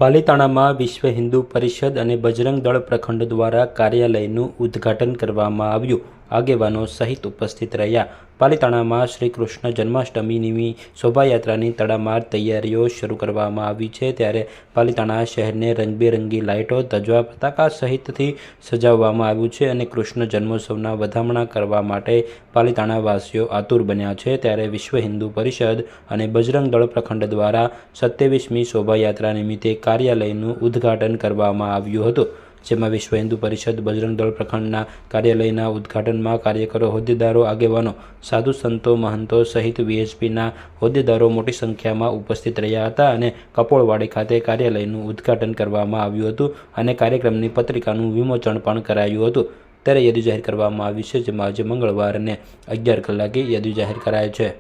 પાલિતાણામાં વિશ્વ હિન્દુ પરિષદ અને બજરંગ દળ પ્રખંડ દ્વારા કાર્યાલયનું ઉદ્ઘાટન કરવામાં આવ્યું. આગેવાનો સહિત ઉપસ્થિત રહ્યા. પાલિતાણામાં શ્રી કૃષ્ણ જન્માષ્ટમીની શોભાયાત્રાની તડામાર તૈયારીઓ શરૂ કરવામાં આવી છે. ત્યારે પાલિતાણા શહેરને રંગબેરંગી લાઇટો, ધ્વજા, પતાકા સહિતથી સજાવવામાં આવ્યું છે અને કૃષ્ણ જન્મોત્સવના વધામણા કરવા માટે પાલિતાણાવાસીઓ આતુર બન્યા છે. ત્યારે વિશ્વ હિન્દુ પરિષદ અને બજરંગ દળ પ્રખંડ દ્વારા 27મી શોભાયાત્રા નિમિત્તે કાર્યાલયનું ઉદ્ઘાટન કરવામાં આવ્યું હતું. જેમાં વિશ્વ હિન્દુ પરિષદ બજરંગ દળ પ્રખંડના કાર્યાલયના ઉદ્ઘાટનમાં કાર્યકરો, હોદ્દેદારો, આગેવાનો, સાધુ સંતો, મહંતો સહિત વીએચપીના હોદ્દેદારો મોટી સંખ્યામાં ઉપસ્થિત રહ્યા હતા અને કપોળવાડી ખાતે કાર્યાલયનું ઉદ્ઘાટન કરવામાં આવ્યું હતું અને કાર્યક્રમની પત્રિકાનું વિમોચન પણ કરાયું હતું. ત્યારે યાદી જાહેર કરવામાં આવી છે, જેમાં આજે મંગળવારને 11 કલાકે યાદી જાહેર કરાય છે.